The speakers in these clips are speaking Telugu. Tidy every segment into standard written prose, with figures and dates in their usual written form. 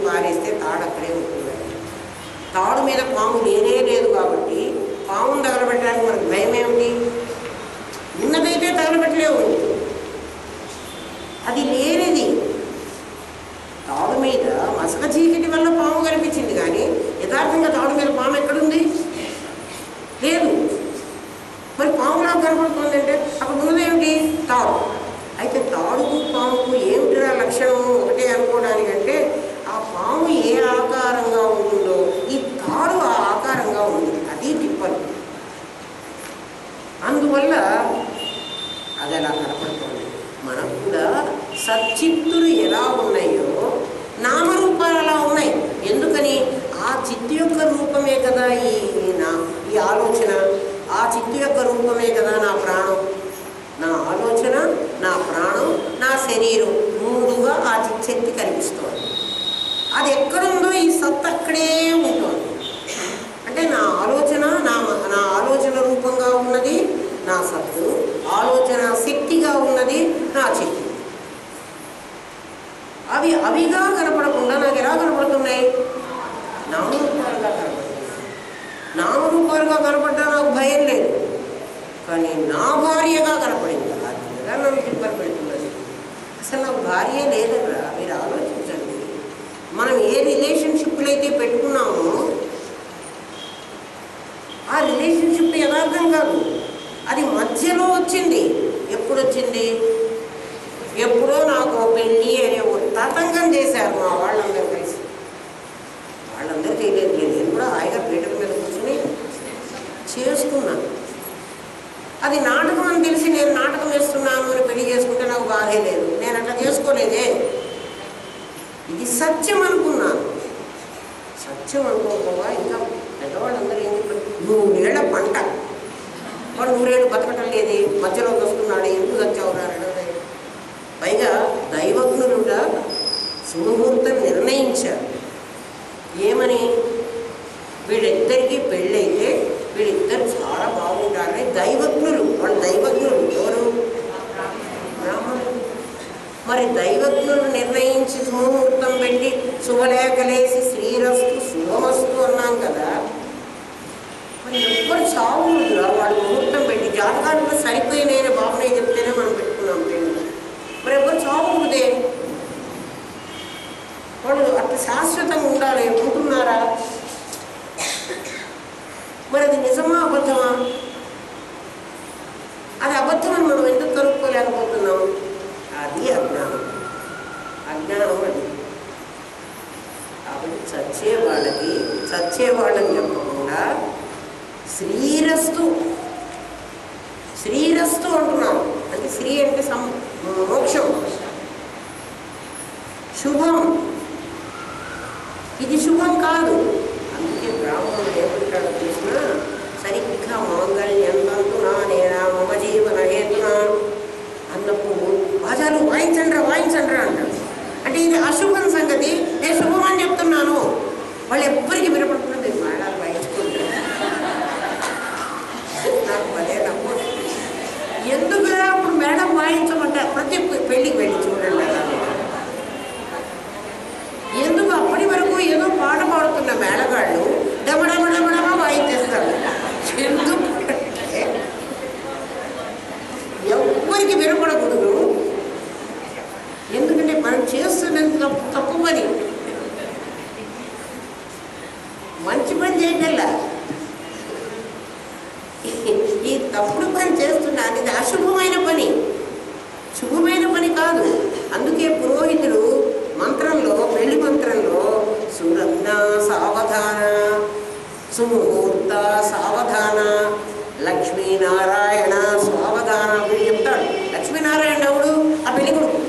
పారేస్తే తాడు అక్కడే ఉంటుంది. తాడు మీద పాము లేనే లేదు కాబట్టి పామును తగలబెట్టడానికి మనకు భయం ఏమిటి? ఉన్నదైతే తగలబెట్టలేవు, అది లేనిది. తాడు మీద మసక చీకటి వల్ల పాము కనిపించింది కానీ యథార్థంగా తాడు మీద పాము ఎక్కడుంది? లేదు. మరి పాములా కనపడుతుంది అంటే అక్కడ ఉన్నదేమిటి? తాడు. అయితే తాడుకు పాముకు ఏమిటిరా లక్షణం ఒకటే అనుకోవడానికంటే ఆ పాము ఏ ఆకారంగా ఉంటుందో ఈ తాడు ఆ ఆకారంగా ఉంది, అది తిప్పలు. అందువల్ల అది అలా కనపడుతుంది. మనకు కూడా సచ్చిత్తులు ఎలా ఉన్నాయో నామరూపాలు అలా ఉన్నాయి. ఎందుకని? ఆ చిత్తు యొక్క రూపమే కదా ఈ ఆలోచన, ఆ చిత్తు యొక్క రూపమే కదా నా ప్రాణం. నా ఆలోచన, నా ప్రాణం, నా శరీరం మూడుగా ఆ చిత్తశక్తి కనిపిస్తోంది. అది ఎక్కడుందో ఈ సత్తు అక్కడే ఉంటుంది. అంటే నా ఆలోచన నా ఆలోచన రూపంగా ఉన్నది నా సత్తు, ఆలోచన శక్తిగా ఉన్నది నా చిత్తు. అవిగా కనపడకుండా నాకు ఎలా కనపడుతున్నాయి? నామరూపాలుగా కనపడుతున్నాయి. నామరూపాలుగా కనపడ్డా నాకు భయం లేదు, కానీ నా భార్యగా కనపడింది కదా నన్ను తిప్పలు పెడుతున్నది. అసలు నాకు భార్య లేదరా. మీరు ఆలోచించండి, మనం ఏ రిలేషన్షిప్లు అయితే పెట్టుకున్నామో ఆ రిలేషన్షిప్ యథార్థం కాదు, అది మధ్యలో వచ్చింది. ఎప్పుడు వచ్చింది? ఎప్పుడో నాకు పెళ్ళి అనే తతంగం చేశారు మా వాళ్ళందరూ కలిసి. వాళ్ళందరూ చేయలేదు, నేను కూడా హాయిగా పీటల మీద కూర్చొని చేసుకున్నాను. అది నాటకం అని తెలిసి నేను నాటకం వేస్తున్నాను అని పెళ్లి చేసుకుంటే నాకు బాధే లేదు. నేను అట్లా చేసుకోలేదే, ఇది సత్యం అనుకున్నాను. సత్యం అనుకోకపోవా ఇంకా పెద్దవాళ్ళందరూ ఏం చెప్పారు? 100 ఏళ్ల పంట, వాడు 100 ఏళ్ళు బతకటం లేదే, మధ్యలోకి వస్తున్నాడు, ఎందుకు సత్యవరాడు? పైగా దైవజ్ఞులుగా సుముహూర్తం నిర్ణయించారు. ఏమని? వీళ్ళిద్దరికీ పెళ్ళైతే వీళ్ళిద్దరు చాలా బాగుంటారని దైవజ్ఞులు. వాళ్ళు దైవజ్ఞులు ఎవరు? బ్రాహ్మణులు. మరి దైవజ్ఞులు నిర్ణయించి సుముహూర్తం పెట్టి శుభలేఖలేసి శ్రీరస్తు శుభమస్తు అన్నాం కదా. మరి ఎవ్వరు చావులుగా వాళ్ళు ముహూర్తం పెట్టి జాతకానికి సరిపోయిన బాబునే చెప్తేనే మనం పెట్టుకున్నాం పెళ్ళి. మరి ఎవరు చావుకుదే? వాళ్ళు అట్లా శాశ్వతంగా ఉండాలి ఉంటున్నారా? మరి అది నిజమా అబద్ధమా? అది అబద్ధమని మనం ఎందుకు కనుక్కోలేకపోతున్నాం? అది అజ్ఞానం. అజ్ఞానం అది. కాబట్టి చచ్చేవాళ్ళని చెప్పకుండా శ్రీరస్తు శ్రీరస్తు అంటున్నాం. అంటే శ్రీ అంటే మోక్షం, శుభం. ఇది శుభం కాదు. అందుకే బ్రాహ్మణుడు ఏమంటాడో తెలిసిన సరిగ్గా మాంగళ్యం తంతునా నేనా మమ జీవన హేతునా అన్నప్పుడు బాజాలు వాయించండ్రా అంటాడు. అంటే ఇది అశుభం సంగతి, నేను శుభం అని చెప్తున్నాను. వాళ్ళు ఎవ్వరికి వినపడుతున్నది మేళాలు వాయించుకుంటారు. నాకు అదే నమ్మ ఎందుకురా అప్పుడు మేడం వాయించమంటారు. ప్రతి పెళ్ళికి వెళ్ళి చూడండి అలా. ఎందుకు అప్పటి వరకు ఏదో పాట పాడుతున్న మేళగాళ్ళు డమడమడమడమా వాయించేస్తారు. ఎందుకంటే ఎవ్వరికి వినపడకూడదు. ఎందుకంటే మనం చేస్తున్నది తప్పు పని. మంచి పని చేయగల ఈ తప్పుడు పని చేస్తున్నా అది అశుభమైన పని, శుభమైన పని కాదు. అందుకే పురోహితుడు మంత్రంలో, పెళ్లి మంత్రంలో సురత్న సావధాన, సుముహూర్త సావధాన, లక్ష్మీనారాయణ సావధాన అని చెప్తాడు. లక్ష్మీనారాయణ ఎవడు? ఆ పెళ్లి కొడుకు.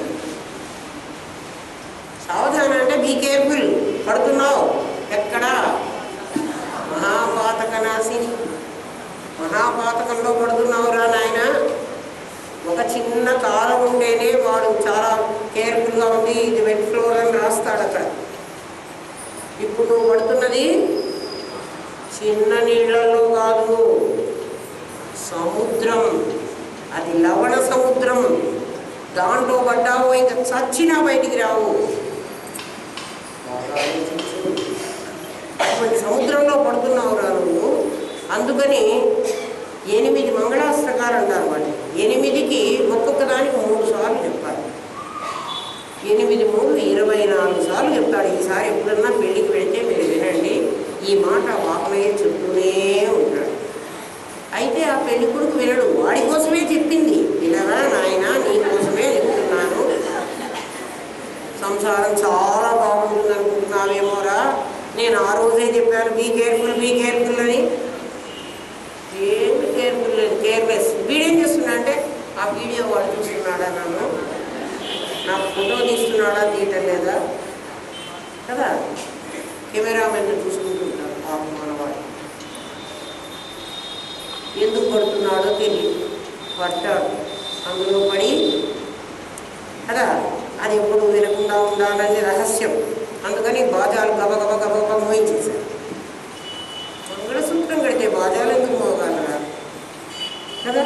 సావధాన అంటే బీ కేర్ఫుల్, పడుతున్నావు ఎక్కడా? మహాపాతక నాశిని, మహాపాతకంలో పడుతున్నావురా నాయన. ఒక చిన్న కాలం ఉంటేనే వాడు చాలా కేర్ఫుల్గా ఉంది, ఇది వెట్ ఫ్లోర్ అని రాస్తాడు అక్కడ. ఇప్పుడు నువ్వు పడుతున్నది చిన్న నీళ్ళలో కాదు, సముద్రం. అది లవణ సముద్రం. దాంట్లో పడ్డావు ఇంకా చచ్చినా బయటికి రావు. బాగా ఆలోచించు. అటువంటి సముద్రంలో పడుతున్నావురా నువ్వు. అందుకని 8 మంగళాస్త్రకాలు అంటారు వాళ్ళు. 8కి ఒక్కొక్క దానికి 3 సార్లు చెప్పాలి. 8 3 24 సార్లు చెప్తాడు. ఈసారి ఎప్పుడన్నా పెళ్ళికి వెళితే మీరు వినండి, ఈ మాట వాకులయ్య చెప్తూనే ఉంటాడు. అయితే ఆ పెళ్లి కొడుకు వినడు. వాడి కోసమే చెప్పింది. వినరా నాయన, నీ కోసమే చెప్తున్నాను. సంసారం చాలా బాగుంటుంది అనుకుంటున్నావేమోరా, నేను ఆ రోజే చెప్పాను బీ కేర్ఫుల్ అని. ఏమి కేర్ఫుల్ లేదు, కేర్లెస్. వీడేం చేస్తున్నా అంటే ఆ వీడియో వాడు చూస్తున్నాడా, నన్ను నాకు ఫోటో తీస్తున్నాడా తీయటం లేదా కదా, కెమెరామెన్ చూసుకుంటుంటాడు. మనవాడు ఎందుకు పడుతున్నాడో తెలియదు, పడ్డాడు. అందులో పడి కదా, అది ఎప్పుడు వినకుండా ఉండాలని రహస్యం. అందుకని బాజాలు గబగబ మోయించేశారు. మంగళసూత్రం కడితే బాజాలు ఎందుకు మోగాలరా కదా,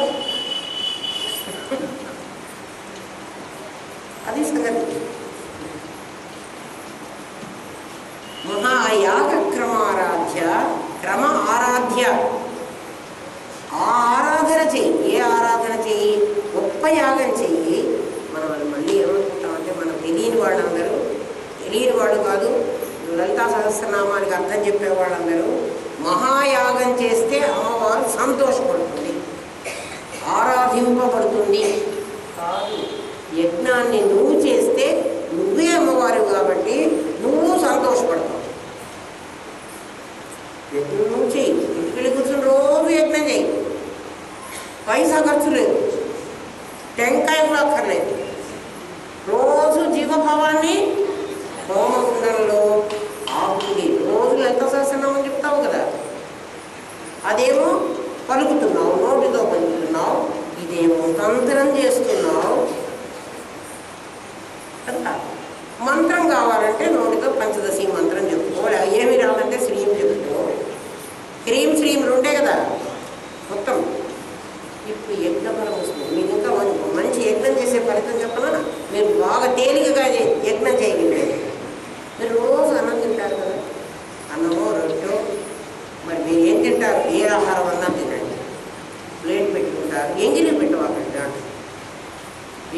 అది సంగతి. మహాయాగ క్రమారాధ్య, క్రమ ఆరాధ్య. ఆ ఆరాధన చెయ్యి. ఏ ఆరాధన చెయ్యి? గొప్ప యాగం చెయ్యి. మనం మళ్ళీ ఏమనుకుంటామంటే, మనం తెలియని వాళ్ళందరూ, తెలియని వాళ్ళు కాదు, లలితా సహస్రనామానికి అర్థం చెప్పే వాళ్ళందరూ మహాయాగం చేస్తే అమ్మవారు సంతోషపడుతుంది, ఆరాధింపబడుతుంది కాదు. యజ్ఞాన్ని నువ్వు చేస్తే నువ్వే అమ్మవారు కాబట్టి నువ్వు సంతోషపడతావు. యజ్ఞం నువ్వు చెయ్యి. ఇంటికి కూర్చొని రోజు యజ్ఞం చెయ్యి. పైసా ఖర్చు లేదు, టెంకాయ కూడా అక్కర్లేదు. రోజు జీవభావాన్ని హోమకుండంలో ఆకుడి రోజు ఎంత సహస్రనామని చెప్తావు కదా, అదేమో పలుకుతున్నావు, నోటితో పలుకుతున్నావు. ఇదేమో తంత్రం చేస్తున్నావు కదా. మంత్రం కావాలంటే నోటితో పంచదశి మంత్రం చెప్పుకోవాలి. ఏమి రాదంటే శ్రీం చెప్పుకో. క్రీం శ్రీములు ఉంటాయి కదా మొత్తం. ఇప్పుడు యజ్ఞఫలం వస్తుంది. మీకు ఇంకా మంచి యజ్ఞం చేసే ఫలితం చెప్పనా? మీరు బాగా తేలికగా యజ్ఞం చేయగలిగారు. మీరు రోజు అన్నం తింటారు కదా, అన్నమో రొట్టె. మరి మీరు ఏం తింటారు? ఏ ఆహారం అన్నా తినండి. ప్లేట్ పెట్టుకుంటారు. ఎంగిలి పెట్టవాలండి.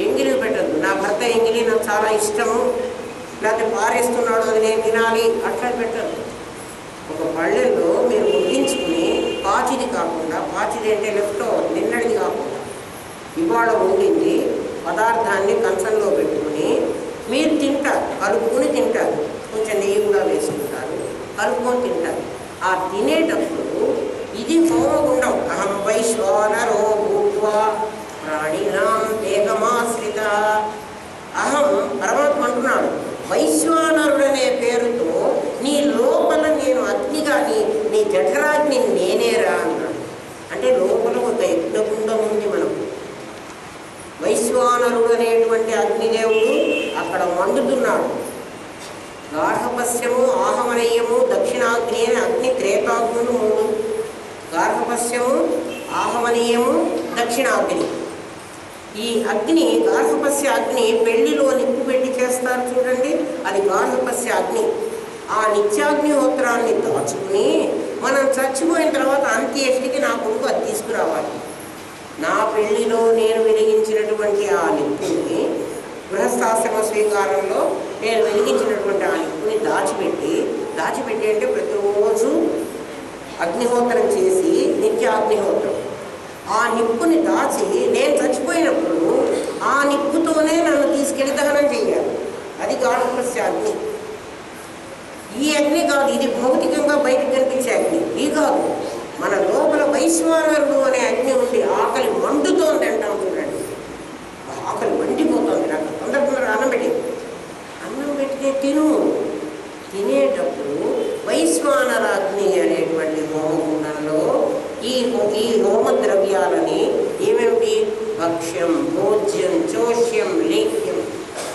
ఎంగిలి పెట్టద్దు. నా భర్త ఎంగిలి నాకు చాలా ఇష్టము, లేకపోతే పారేస్తున్నాడు అది నేను తినాలి అట్లా పెట్టద్దు. ఒక పళ్ళెల్లో మీరు వడ్డించుకుని పాచిది కాకుండా, పాచిది అంటే లెఫ్ట్ ఓవర్, నిన్నటిది కాకుండా ఇవాళ వండింది పదార్థాన్ని కంచంలో పెట్టుకుని మీరు తింటారు, కలుపుకొని తింటారు. కొంచెం నెయ్యి కూడా వేసుకుంటారు, కలుపుకొని తింటారు. ఆ తినేటప్పుడు ఇది హోమగుండం. అహం వైశ్వానరో భూత్వా ప్రాణినాం దేహమాశ్రిత. అహం పరమాత్మ అంటున్నాడు, వైశ్వానరుడనే పేరుతో నీ లోపల నేను అగ్నిగా నీ జఠరాగ్ని నేనేరా అన్నాడు. అంటే లోపల ఒక యజ్ఞగుండం ఉంది మనకు. వైశ్వానరుడు అనేటువంటి అగ్నిదేవుడు అక్కడ మండుతున్నాడు. గార్హపస్యము, ఆహమనీయము, దక్షిణాగ్ని అని అగ్ని త్రేతాగ్నులు 3. గార్హపస్యము, ఆహమనీయము, దక్షిణాగ్ని. ఈ అగ్ని, గార్హపస్య అగ్ని పెళ్లిలో నిప్పు పెట్టి చేస్తారు చూడండి, అది గార్హపస్య అగ్ని. ఆ నిత్యాగ్నిహోత్రాన్ని దాచుకుని మనం చచ్చిపోయిన తర్వాత అంత్యేష్టికి నా కొడుకు అది తీసుకురావాలి. నా పెళ్లిలో నేను వెలిగించినటువంటి ఆ నిప్పుని, గృహస్థాశ్రమ స్వీకారంలో నేను వెలిగించినటువంటి ఆ నిప్పుని దాచిపెట్టి అంటే ప్రతిరోజు అగ్నిహోత్రం చేసి, నిత్యాగ్నిహోత్రం, ఆ నిప్పుని దాచి నేను చచ్చిపోయినప్పుడు ఆ నిప్పుతోనే నన్ను తీసుకెళ్ళి దహనం చేయాలి. అది గార్హపస్య అగ్ని. ఈ అగ్ని కాదు, ఇది భౌతికంగా బయటకు కనిపించే అగ్ని. ఈ కాదు, మన లోపల వైశ్వానరుడు అనే అగ్ని ఉండి ఆకలి మండుతోంది అంటాం చూడండి. ఆకలి మండిపోతుంది. నాకు తొందరగా అన్నం పెడితే తిను. తినేటప్పుడు వైశ్వానరాగ్ని అనేటువంటి హోమగుండంలో ఈ హోమ ద్రవ్యాలని ఏమేమిటి? భక్ష్యం, భోజ్యం, చోష్యం, లేహ్యం.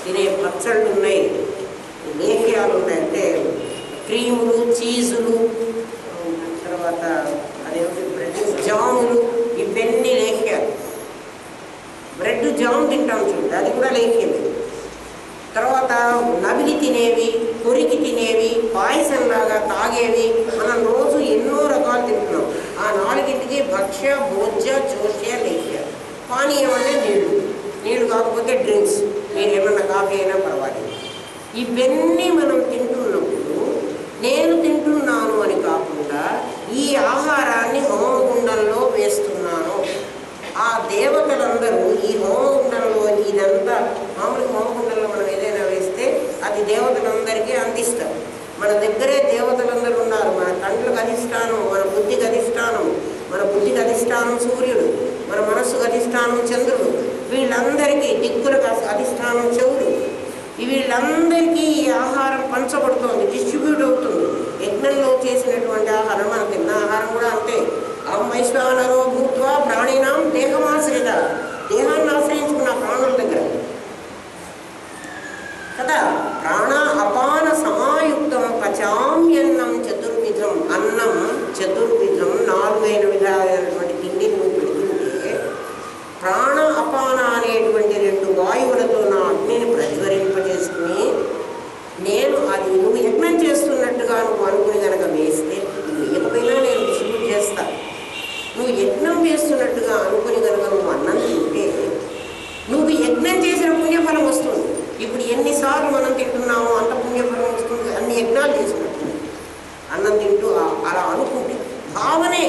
తినే పచ్చళ్ళు ఉన్నాయి, లేహ్యాలు ఉన్నాయి, అంటే క్రీములు, చీజులు, తర్వాత అదేమిటి బ్రెడ్ జాములు, ఇవన్నీ లేహ్యాలు. బ్రెడ్ జామ్ తింటాం చూడండి, అది కూడా లేహ్యమే. తర్వాత నవిలి తినేవి, కొరికి తినేవి, పాయసంలాగా తాగేవి మనం రోజు ఎన్నో రకాలు తింటున్నాం. ఆ 4కి భక్ష్య భోజ్య చోష్య లేఖ్య. పానీయం అంటే నీళ్ళు కాకపోతే డ్రింక్స్, మీరు ఏమన్నా కాఫీ అయినా పర్వాలేదు. ఇవన్నీ మనం తింటున్నప్పుడు నేను తింటున్నాను అని కాకుండా ఈ ఆహారాన్ని హోమగుండంలో వేస్తున్నాను. ఆ దేవతలందరూ ఈ హోమగుండంలో ఇదంతా మామూలు హోమగుండంలో మనం ఏదైనా వేస్తే అది దేవతలందరికీ అందిస్తాం. మన దగ్గరే దేవతలందరూ ఉన్నారు. మన కంట్లకు అధిష్టానం, మన బుద్ధికి అధిష్టానం, మన బుద్ధికి అధిష్టానం సూర్యుడు, మన మనస్సుకు అధిష్టానం చంద్రుడు, వీళ్ళందరికీ దిక్కులకు అధిష్టానం చెవుడు. వీళ్ళందరికీ ఈ ఆహారం పంచబడుతోంది, డిస్ట్రిబ్యూట్ అవుతుంది. యజ్ఞంలో చేసినటువంటి ఆహారం, మనం తిన్న ఆహారం కూడా అంతే. వైశ్వానరో భూత్వా ప్రాణినాం దేహమాశ్రిత, దేహాన్ని ఆశ్రయించుకున్న ప్రాణుల దగ్గర కదా. ప్రాణ అపాన సమాయుక్తం పచామ్యన్నం చతుర్విధం, అన్నం చతుర్విధం 4 విధాలైనటువంటి తిండిని నువ్వు పెడుతుంటే ప్రాణ అపాన అనేటువంటి 2 వాయువులతో నా అగ్నిని ప్రజ్వరింపజేసుకుని నేను అది నువ్వు యజ్ఞం చేస్తున్నట్టుగా నువ్వు అనుకుని కనుక వేస్తే, నువ్వు వేయకపోయినా నేను డిస్ట్రిబ్యూట్ చేస్తా. నువ్వు యజ్ఞం చేస్తున్నట్టుగా అనుకుని కనుక నువ్వు అన్నం తింటే నువ్వు యజ్ఞం చేసిన పుణ్యఫలం వస్తుంది. ఇప్పుడు ఎన్నిసార్లు మనం తింటున్నామో అంత పుణ్యఫలం వస్తుంది. అన్ని యజ్ఞాలు చేసినట్టు అన్నం తింటూ అలా అనుకుంటే భావనే.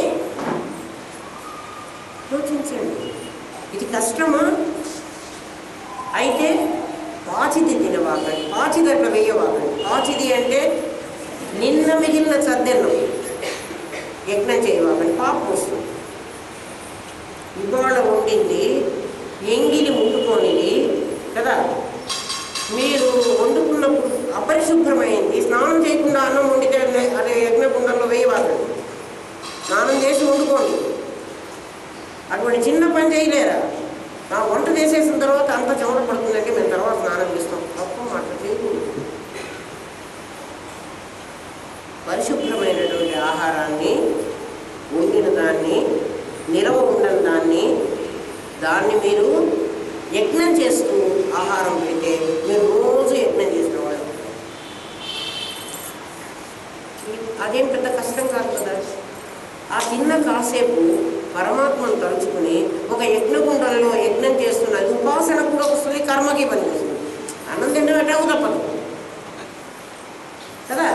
యోచించండి, ఇది కష్టమా? అయితే పాచిది తినవాకండి, పాచిది అట్లా వేయవాకండి. పాచిది అంటే నిన్న మిగిలిన సద్దెన్నం యజ్ఞం చేయవాకండి, పాపం వస్తుంది. ఇవాళ వండింది ఎంగిలి ముట్టుకొనిది కదా, మీరు వండుకున్నప్పుడు అపరిశుభ్రమైంది, స్నానం చేయకుండా అన్నం వండితే అదే యజ్ఞకుండంలో వేయవాకండి. స్నానం చేసి వండుకోండి. అటువంటి చిన్న పని చేయలేరా? నా వంట చేసేసిన తర్వాత అంత చెమట పడుతుందంటే మేము తర్వాత స్నానం చేస్తాం. తప్ప మాట చేయకూడదు. పరిశుభ్రమైనటువంటి ఆహారాన్ని, వండిన దాన్ని, నిలవ ఉండని దాన్ని మీరు యజ్ఞం చేస్తూ ఆహారం పెడితే మీరు రోజు యజ్ఞం చేసిన వాళ్ళు. అదేం పెద్ద కష్టం కాదు కదా. ఆ తిన్న కాసేపు పరమాత్మను తలుచుకుని ఒక యజ్ఞగుండంలో యజ్ఞం చేస్తున్నది ఉపాసన కూడా వస్తుంది, కర్మకి పని వస్తుంది. అన్నం తినడం ఎటావు తప్పదు కదా.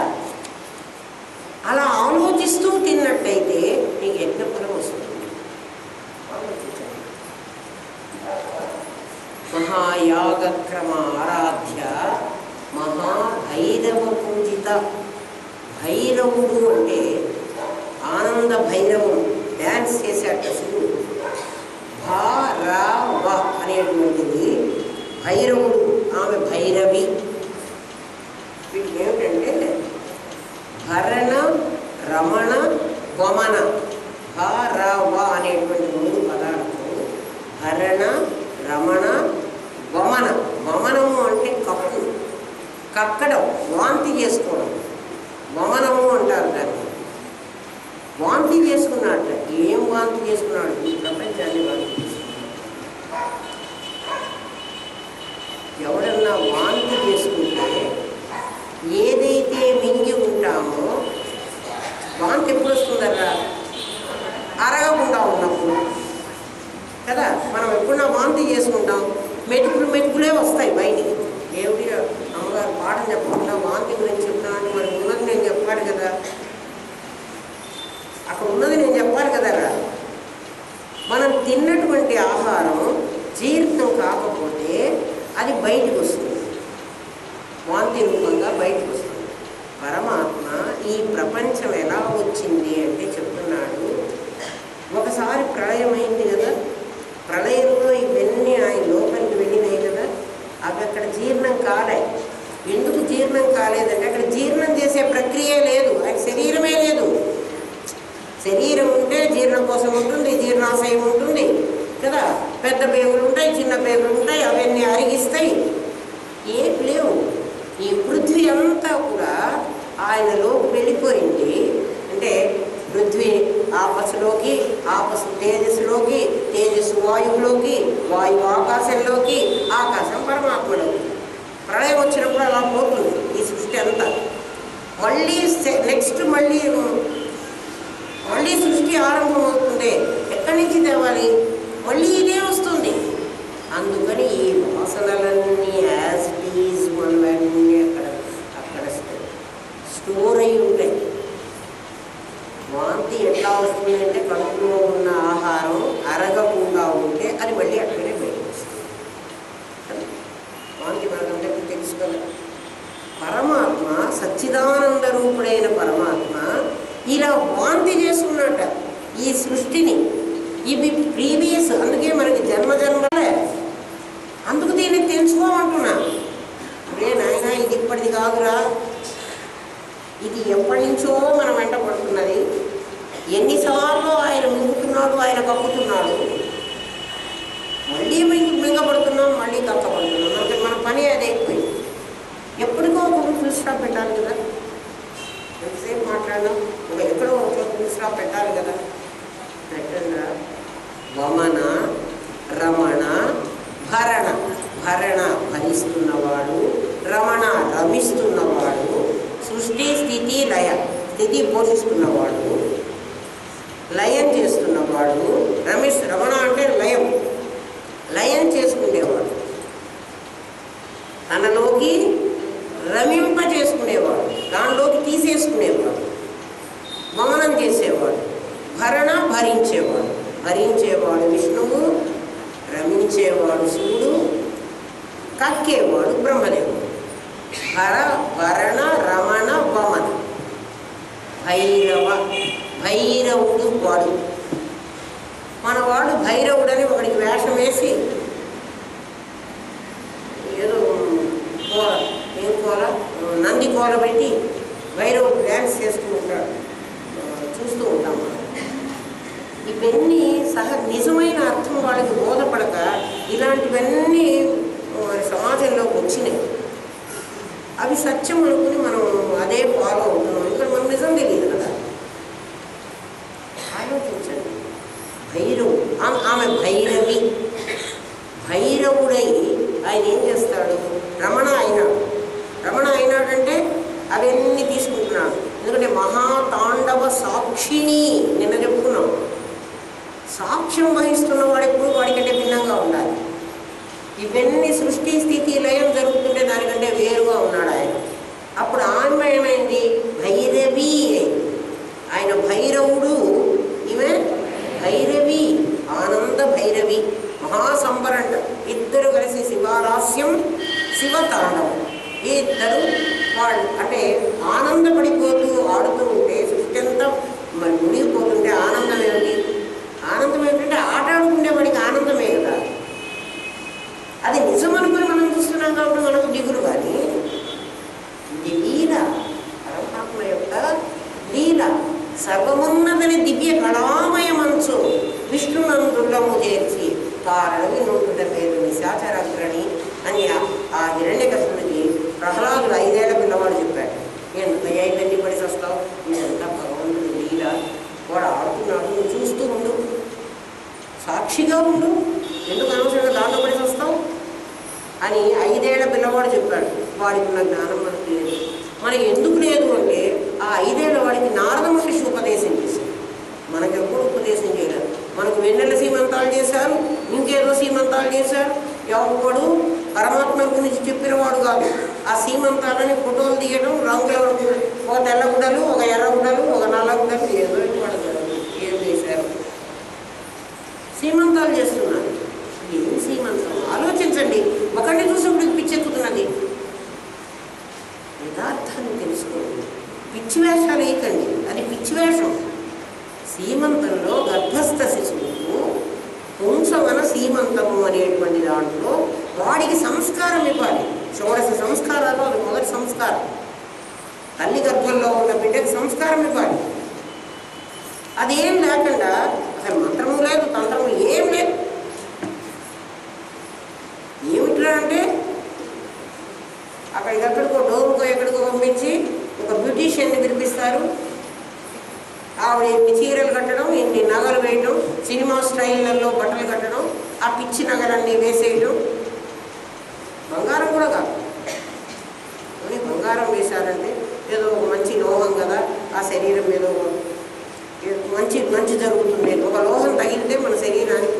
అలా ఆలోచిస్తూ తిన్నట్టయితే నీకు యజ్ఞఫలం వస్తుంది. మహాయాగక్రమ ఆరాధ్య మహాభైరవ పూజిత. భైరవుడు అంటే ఆనంద భైరవం, డ్యాన్స్ చేసేట శివుడు. భారవ అనేటువంటిది భైరవుడు, ఆమె భైరవి. వీటికి ఏమిటంటే భరణ రమణ వమన. భారవ అనేటువంటి 3 పదాలకు భరణ రమణ వమన. వమనము అంటే కప్పు, కక్కడం, వాంతి చేసుకోవడం వమనము అంటారు దాన్ని. వాంతి చేసుకున్నాడు. ఏం వాంతి చేసుకున్నాడు? ఈ ప్రపంచాన్ని వాంతి చేసుకున్నాడు. ఎవడన్నా వాంతి చేసుకుంటే ఏదైతే మింగి ఉంటామో వాంతి ఎప్పుడు వస్తుందరా? అరగకుండా ఉన్నప్పుడు కదా. మనం ఎప్పుడన్నా వాంతి చేసుకుంటాం, మెతుకులే వస్తాయి బయటికి. ఏమిటి అమ్మగారు పాఠం చెప్పకుండా వాంతి గురించి చెప్తాను, మరి ఉన్నది నేను చెప్పాలి కదా, అక్కడ ఉన్నది నేను చెప్పాలి కదరా. మనం తిన్నటువంటి ఆహారం జీర్ణం కాకపోతే అది బయటకు వస్తుంది, వాంతి రూపంగా బయటకు వస్తుంది. పరమాత్మ ఈ ప్రపంచం ఎలా వచ్చింది అంటే చెప్తున్నాడు, ఒకసారి ప్రళయమైంది కదా, ప్రళయంలో ఇవన్నీ ఆయన లోపలికి వెళ్ళినాయి కదా, అవి అక్కడ జీర్ణం కాలే. ఎందుకు జీర్ణం కాలేదంటే అక్కడ జీర్ణం చేసే ప్రక్రియ లేదు, ఆయన శరీరమే లేదు. శరీరం ఉంటే జీర్ణం కోసం ఉంటుంది, జీర్ణాశయం ఉంటుంది కదా, పెద్ద పేగులు ఉంటాయి, చిన్న పేగులు ఉంటాయి, అవన్నీ అరిగిస్తాయి. ఏం లేవు. ఈ పృథ్వీ అంతా కూడా ఆయనలోకి వెళ్ళిపోయింది. అంటే పృథ్వీ ఆపస్సులోకి, ఆపస్సు తేజస్సులోకి, తేజస్సు వాయువులోకి, వాయువు ఆకాశంలోకి, ఆకాశం పరమాత్మలోకి. ప్రళయం వచ్చినప్పుడు అలా పోతుంది ఈ సృష్టి అంతా. మళ్ళీ నెక్స్ట్ మళ్ళీ సృష్టి ఆరంభం అవుతుంటే ఎక్కడి నుంచి తేవాలి? మళ్ళీ ఇదే వస్తుంది. అందుకని ఈ వాసనలన్నీ యాజ్ ఇట్ ఈజ్ మనవన్నీ అక్కడ స్టోర్ అయి ఉంటాయి. వాంతి ఎట్లా వస్తుంది అంటే కడుపులో ఉన్న ఆహారం అరగకుండా ఉంటే అది మళ్ళీ అక్కడే బయటకు వస్తుంది. వాంతి మనకంటే తెలుసుకోలేదు. పరమాత్మ సచ్చిదానంద రూపుడైన పరమాత్మ ఇలా వాంతి చేసుకున్నట్ట ఈ సృష్టిని. ఇవి ప్రీవియస్, అందుకే మనకి జన్మలే. అందుకు దీన్ని తెలుసుకోమంటున్నా. అరే నాయన, ఇది ఇప్పటిది కాదురా, ఇది ఎప్పటి నుంచో మనం వెంట పడుతున్నది. ఎన్నిసార్లు ఆయన మింగుతున్నాడు, ఆయన కక్కుతున్నాడు, మళ్ళీ మింగపడుతున్నాం, మళ్ళీ కక్కపడుతున్నాం. అంటే మన పని అదే అయిపోయింది. ఎప్పటికో ఒక ఫుల్ స్టాప్ పెట్టాలి కదా. ఎంతసేపు మాట్లాడడం, ఎక్కడో ఒక ఫుల్ స్టాప్ పెట్టాలి కదా. పెట్టండా వమన రమణ భరణ. భరణ భరిస్తున్నవాడు, రమణ రమిస్తున్నవాడు, సృష్టి స్థితి లయ. స్థితి పోషిస్తున్నవాడు, లయం చేస్తున్నవాడు. రమణ అంటే లయం, లయం చేసుకునేవాడు, తనలోకి రమింప చేసుకునేవాడు, దానిలోకి తీసేసుకునేవాడు, వమనం చేసేవాడు. భరణ భరించేవాడు. భరించేవాడు విష్ణువు, రమించేవాడు శివుడు, కక్కేవాడు బ్రహ్మదేవుడు. భరణ రమణ వమన. భైరవుడు వాడు. మనవాడు భైరవుడని ఒకడికి వేషం వేసి ఏదో ఏం కోల, నంది కోల పెట్టి భైరవుడు డ్యాన్స్ చేస్తూ ఉంటాడు, చూస్తూ ఉంటాం మనం. ఇవన్నీ నిజమైన అర్థం వాళ్ళకి బోధపడక ఇలాంటివన్నీ సమాజంలో వచ్చినాయి. అవి సత్యం అనుకుని మనం అదే ఫాలో అవుతున్నాం. ఇక్కడ మనకు నిజం తెలియదు కదా. ఆలోచించండి. భైరవుడు, ఆమె భైరవి. భైరవుడై ఆయన ఏం చేస్తాడు? రమణ అయినాడు. రమణ అయినాడంటే అవన్నీ తీసుకుంటున్నాడు. ఎందుకంటే మహాతాండవ సాక్షిని నిన్న చెప్పుకున్నాం. సాక్ష్యం వహిస్తున్న వాడు ఎప్పుడు వాడికంటే భిన్నంగా ఉండాలి. ఇవన్నీ సృష్టి స్థితి లయం జరుగుతుంటే దానికంటే వేరుగా ఉన్నాడు ఆయన. అప్పుడు ఆమె ఏమైంది? భైరవి. ఆయన భైరవుడు, ఈమె భైరవి, ఆనంద భైరవి. మహాసంబరంట. ఇద్దరు కలిసి శివారాస్యం శివతాండవం. ఈ ఇద్దరు వాళ్ళు అంటే ఆనందపడిపోతూ ఆడుతూ ఉంటే సృష్టి అంతా మరి మునిగిపోతుంటే ఆనందం ఏమిటి? ఆనందం ఏంటంటే ఆట ఆడుకునే వాడికి ఆనందమే కదా. అది నిజం అనుకుని మనం చూస్తున్నాం కాబట్టి మనకు దిగులు. కానీ ఇది లీల, పరమాత్మ యొక్క లీల. సర్వమున్నదని దివ్య కళామయ మనసు విష్ణునందులము చేర్చి కారణి నూతుట పేరు నిశాచరగ్రణి అని ఆ హిరణ్యకశిపుడికి ప్రహ్లాదుడు 5 ఏళ్ల పిల్లవాడు చెప్పాడు. ఎందుకయ్యా ఇవన్నీ పడి వస్తావు? ఇదంతా భగవంతుడు లీల. వాడు ఆడుతున్నాడు, నువ్వు చూస్తూ ఉండు, సాక్షిగా ఉండు, ఎందుకు అనవసరంగా దాంట్లో పడి వస్తావు అని 5 ఏళ్ల పిల్లవాడు చెప్పాడు. వాడికి ఉన్న జ్ఞానం మనకు లేదు. మనకి ఎందుకు లేదు అంటే ఆ 5 ఏళ్ల వాడికి నారద మహర్షి ఉపదేశం చేశారు. మనకు ఎప్పుడు ఉపదేశం చేయలేదు. మనకు వెన్నెల సీమంతాలు చేశారు, ఇంకేదో సీమంతాలు చేశారు. ఎవడు పరమాత్మ గురించి చెప్పినవాడు కాదు. ఆ సీమంతాలని ఫోటోలు తీయడం, రంగుల ఒక తెల్ల గుడ్డలు, ఒక ఎర్ర గుడ్డలు, ఒక నల్ల గుడ్డలు, ఏదో పడతారు. ఏం చేశారు? సీమంతాలు చేస్తున్నారు. ఏం సీమంతం? ఆలోచించండి. ఒకరిని చూసినప్పుడు పిచ్చెక్కుతున్నది. యథార్థాన్ని తెలుసుకోండి. పిచ్చి వేషాలు వేయకండి, అది పిచ్చి వేషం. సీమంతంలో గర్భస్థ శిశువుకు పుంసవన సీమంతము అనేటువంటి దాంట్లో వాడికి సంస్కారం ఇవ్వాలి. షోడశ సంస్కారాలు అది మొదటి సంస్కారం. తల్లి గర్భంలో ఉన్న బిడ్డకి సంస్కారం ఇవ్వాలి. అదేం లేకుండా అసలు మంత్రము లేదు, తంత్రము ఏం లేదు. ఏమిట్రా అంటే అక్కడికక్కడికో డోరుకో ఎక్కడికో పంపించి ఒక బ్యూటీషియన్ని పిలిపిస్తారు. ఆవిడ ఎన్ని చీరలు కట్టడం, ఎన్ని నగలు వేయడం, సినిమా స్టైళ్ళల్లో బట్టలు కట్టడం, ఆ పిచ్చి నగలన్నీ వేసేయడం. బంగారం కూడా కాదు. బంగారం వేశారంటే ఏదో మంచి శరీరం మీద మంచి మంచి జరుగుతుంది. ఒక లోహం తగిలితే మన శరీరానికి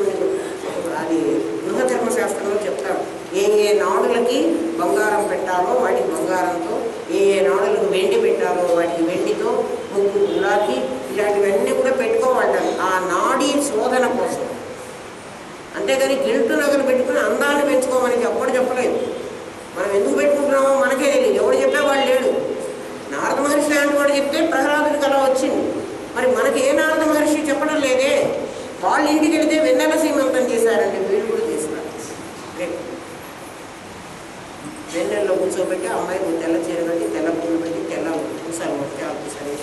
అది గృహధర్మశాస్త్రంలో చెప్తారు. ఏ ఏ నాడులకి బంగారం పెట్టాలో వాటికి బంగారంతో, ఏ ఏ నాడులకు వెండి పెట్టాలో వాటికి వెండితో, ముగ్గు గులాకి ఇలాంటివన్నీ కూడా పెట్టుకోవాలి ఆ నాడీ శోధన కోసం. అంతేగాని గిల్టు నగలు పెట్టుకుని అందాన్ని పెంచుకోమని ఎప్పుడు చెప్పలేదు. మనం ఎందుకు పెట్టుకుంటున్నామో మనకే తెలియదు, ఎవడు చెప్పేవాడు లేడు. నారద మహర్షి లాంటి వాడు చెప్తే ప్రహ్లాదుడికి అలా వచ్చింది. మరి మనకి ఏ నారద మహర్షి చెప్పడం లేదే. వాళ్ళ ఇంటికి వెళితే వెన్నెల సీమంతం చేశారండి, వీళ్ళు కూడా చేస్తారు. వెన్నెల్లో కూర్చోబెట్టి అమ్మాయికి తెల్ల చీర కట్టి, తెల్ల పూలు పెట్టి, తెల్ల పూసాలు ముత్యాలు సరే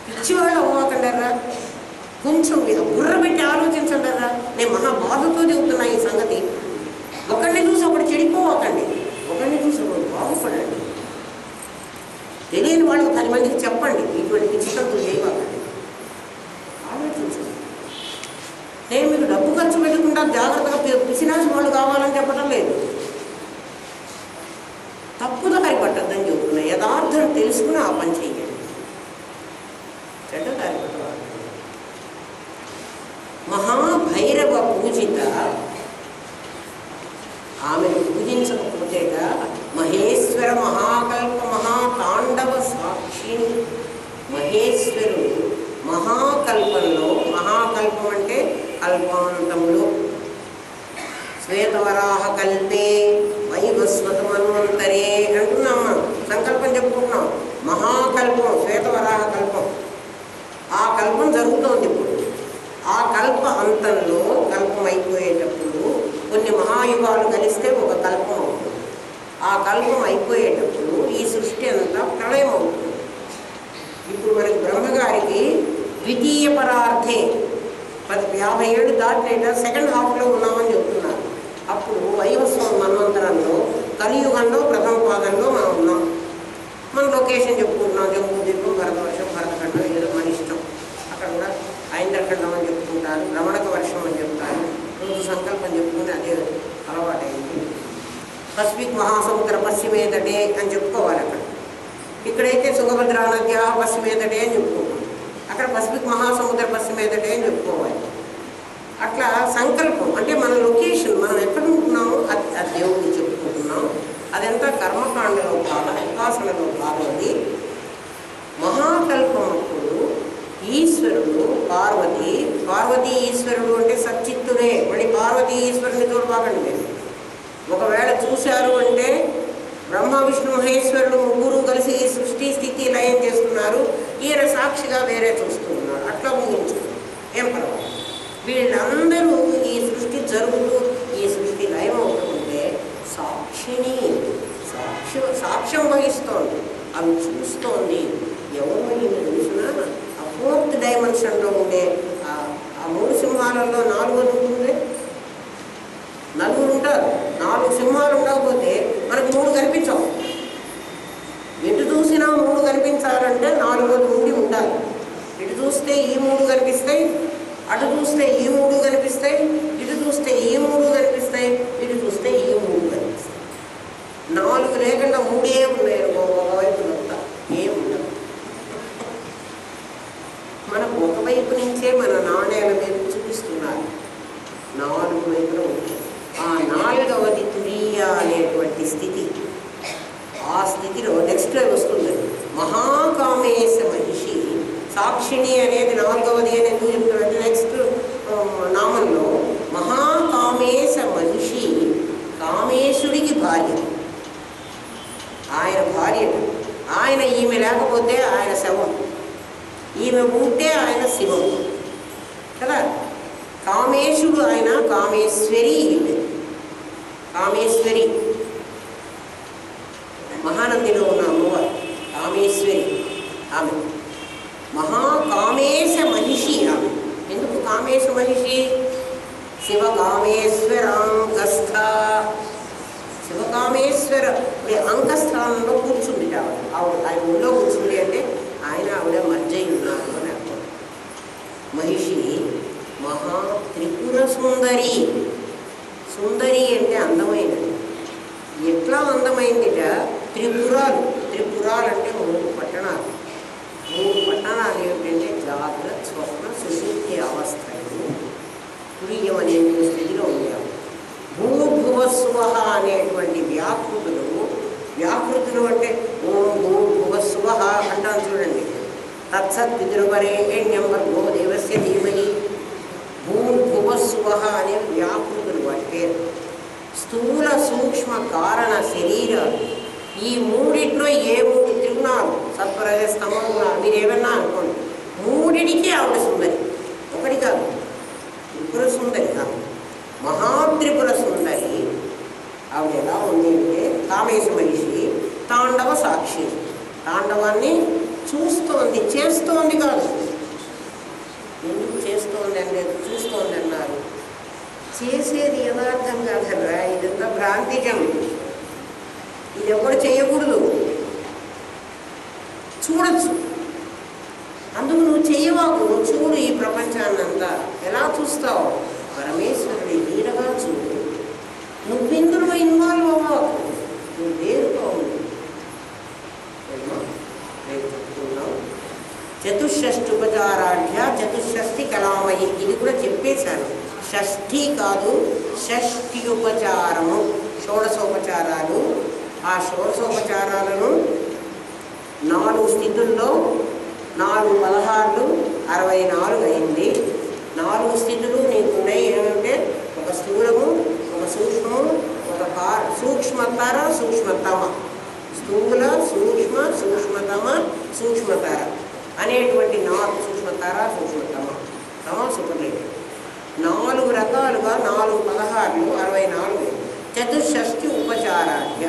పిచ్చివాళ్ళు అవ్వకండరా. కొంచెం మీద బుర్ర పెట్టి ఆలోచించండరా. నేను మహాబాధతో చెబుతున్నా ఈ సంగతి. ఒకరిని చూసి ఒకటి చెడిపోవకండి, ఒకరిని చూసి ఒకటి బాగుపడండి. తెలియని వాళ్ళకి 10 మందికి చెప్పండి, ఇటువంటి విచిత్రతలు చేయకండి. ఆలోచించండి. నేను మీకు డబ్బు ఖర్చు పెట్టకుండా జాగ్రత్తగా పిసినాసి వాళ్ళు కావాలని చెప్పడం లేదు. తప్పుదారి పట్టద్దని చెబుతున్నా. యథార్థం తెలుసుకుని ఆ పని చెయ్యండి. చెడ్డదారి పట్టవాలి. మహాభైరవ పూజిత, ఆమెను పూజించకపోతేట మహేశ్వర మహాకల్ప మహాతాండవ సాక్షిని. మహేశ్వరుడు మహాకల్పంలో, మహాకల్పం అంటే కల్పాంతంలో, శ్వేతవరాహ కల్పే వైవస్వత మన్వంతరే అంటున్నాం. మనం సంకల్పం చెప్పుకుంటున్నాం. మహాకల్పం శ్వేతవరాహ కల్పం, ఆ కల్పం జరుగుతోంది ఇప్పుడు. ఆ కల్ప అంతంలో, కల్పం అయిపోయేటప్పుడు కొన్ని మహాయుగాలు కలిస్తే ఒక కల్పం అవుతుంది. ఆ కల్పం అయిపోయేటప్పుడు ఈ సృష్టి అంతా ప్రళయం అవుతుంది. ఇప్పుడు మనకి బ్రహ్మగారికి ద్వితీయ పరార్థే 50 ఏళ్ళు దాటిన సెకండ్ హాఫ్లో ఉన్నామని చెప్తున్నారు. అప్పుడు వైవస్వం మన్వంతరంలో, కలియుగంలో ప్రథమ పాదంలో మనం ఉన్నాం. మన లొకేషన్ చెప్పుకుంటున్నాం. జంబూద్వీపం, భరతవర్షం, భరతఖండం, ఏదో మన ఇష్టం. అక్కడ కూడా ఐంద్రఖండం అని చెప్పుకుంటారు, రమణక వర్షం అని చెప్తారు. రోజు సంకల్పం చెప్పుకుని అదే అలవాటైంది. పసిఫిక్ మహాసముద్ర పశ్చిమే తటే అని చెప్పుకోవాలి. అక్కడ ఇక్కడైతే తుంగభద్రా నద్యా పశ్చిమే తటే అని చెప్పుకుంటాం. అక్కడ పసిఫిక్ మహాసముద్ర పశ్చిమే తటే అని చెప్పుకోవాలి. అట్లా సంకల్పం అంటే మన లొకేషన్, మనం ఎక్కడ ఉంటున్నామో అది దేవుడిని చెప్పుకుంటున్నాం. అదంతా కర్మకాండలో భాగం, ఉపాసనలో భాగం. అది మహాకల్పం అప్పుడు ఈశ్వరుడు పార్వతి, పార్వతీ ఈశ్వరుడు అంటే సచ్చిత్తుడే. మళ్ళీ పార్వతీ ఈశ్వరుని చూడబాకండి మీరు. ఒకవేళ చూశారు అంటే బ్రహ్మ విష్ణు మహేశ్వరుడు ముగ్గురు కలిసి ఈ సృష్టి స్థితి లయం చేస్తున్నారు. ఈయన సాక్షిగా వేరే చూస్తున్నారు. అట్లా ఊహించుకున్నారు, ఏం పర్వాలేదు. వీళ్ళందరూ ఈ సృష్టి జరుగుతూ ఈ సృష్టి లయం అవుతుంటే సాక్షిని, సాక్ష్యం వహిస్తోంది, అవి చూస్తోంది. ఎవరు ఈయన తెలిసినా ఆ 4th డైమెన్షన్లో ఉండే ఆ 3 సింహాలలో 4వది ఉంటుంది. 4 ఉంటారు. 4 సింహాలు ఉండకపోతే మనకు 3 కనిపించవు. ఎటు చూసినా 3 కనిపించాలంటే 4వది ఉండి ఉండాలి. ఇటు చూస్తే ఈ 3 కనిపిస్తాయి, అటు చూస్తే ఈ 3 కనిపిస్తాయి, ఇటు చూస్తే ఈ 3 కనిపిస్తాయి, ఇటు చూస్తే ఈ 3 కనిపిస్తాయి. 4 లేకుండా 3 ఉన్నాయి ఒకవైపు అంతా ఏం ఉండదు. మనకు ఒకవైపు నుంచే మన నాణ్యాల మీద చూపిస్తున్నారు. 4 వైపులు ఉంటాయి. ఆ 4వది తురీయ అనేటువంటి స్థితి. ఆ స్థితిలో నెక్స్ట్ వస్తుంది మహాకామేశ మహిషి. సాక్షిణి అనేది 4వది అని ఎందుకు చెప్తున్నట్టు నెక్స్ట్ నామంలో మహాకామేశ మహిషి, కామేశుడికి భార్య. ఆయన భార్య. ఆయన ఈమె లేకపోతే ఆయన శవం, ఈమె ఉంటే ఆయన శివం కదా. కామేశుడు ఆయన, కామేశ్వరి ఈమె. కామేశ్వరి మహానందిలో ఉన్న అమ్మవారు కామేశ్వరి. ఆమె మహాకామేశ మహిషి. ఆమె ఎందుకు కామేశ మహిషి? శివకామేశ్వరాంగస్థ. శివకామేశ్వర అంగస్థానంలో కూర్చుంది ఆవిడ. ఆయన ఊళ్ళో కూర్చుంది అంటే ఆయన ఆవిడ మధ్య ఉన్నారు అని అర్థం. మహిషి మహా త్రిపుర సుందరి. సుందరి అంటే అందమైనది. ఎట్లా అందమైందిట? త్రిపురాలు. త్రిపురాలు అంటే 3 పట్టణాలు. తత్సద్విదుర్వరేణ్యం భర్గో దేవస్య ధీమహి భూర్భువస్సువః అనే వ్యాకృతులు వాటి పేరు. స్థూల సూక్ష్మ కారణ శరీరాలు ఈ మూడిట్లో ఏ మూడు త్రిగుణాలు సత్వరజస్తమో గుణాలు మీరు ఏమన్నా అనుకోండి, మూడిటికి ఆవిడ సుందరి. ఒకటి కాదు, త్రిపుర సుందరి కాదు, మహాత్రిపుర సుందరి. ఆవిడ ఎలా ఉంది అంటే కామేశ మహిషి తాండవ సాక్షి. తాండవాన్ని చూస్తోంది, చేస్తోంది కాదు. ఎందుకు చేస్తోంది అనేది చూస్తోంది అన్నారు. చేసేది యథార్థం కాదరా, ఇదంతా భ్రాంతిజం. ఇది ఎవరు చేయకూడదు. చూడచ్చు, అందుకు నువ్వు చెయ్యవాకు. నువ్వు చూడు ఈ ప్రపంచాన్నంతా. ఎలా చూస్తావు? పరమేశ్వరుడి లీలగా చూడు. నువ్వెందులో ఇన్వాల్వ్ అవ్వకు, నువ్వు వేరుగా ఉండు. చెప్తున్నావు చతుషష్ఠుపచారాఢ్య చతుషష్ఠి కళామయి. ఇది కూడా చెప్పేశాను. షష్ఠి కాదు, షష్ఠి ఉపచారము, షోడశోపచారాలు. ఆ షోడశోపచారాలను 4 స్థితుల్లో 4 16 64 అయింది. 4 స్థితులు నీకున్నాయి. ఏమంటే ఒక స్థూలము, ఒక సూక్ష్మము, ఒక సూక్ష్మతర సూక్ష్మతమ. స్థూల సూక్ష్మ సూక్ష్మతమ సూక్ష్మతర అనేటువంటి 4 సూక్ష్మతర సూక్ష్మతమ తమ సూపర్లేటివ్ 4 రకాలుగా 4 16 64 చతుషష్ఠి ఉపచారాఢ్య